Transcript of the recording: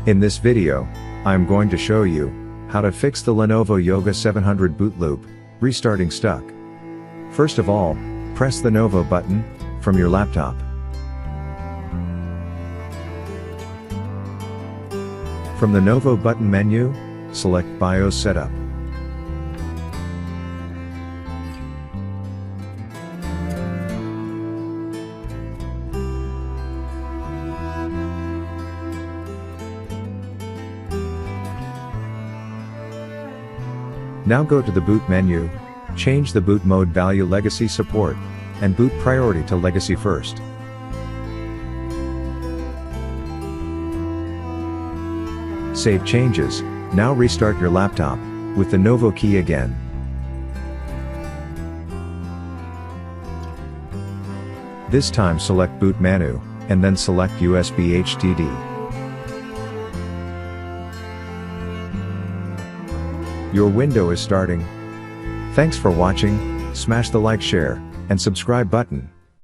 In this video, I am going to show you how to fix the Lenovo Yoga 700 boot loop, restarting stuck. First of all, press the Novo button from your laptop. From the Novo button menu, select BIOS Setup. Now go to the boot menu, change the boot mode value legacy support, and boot priority to legacy first. Save changes. Now restart your laptop with the Novo key again. This time select boot menu, and then select USB HDD. Your window is starting. Thanks for watching. Smash the like, share, and subscribe button.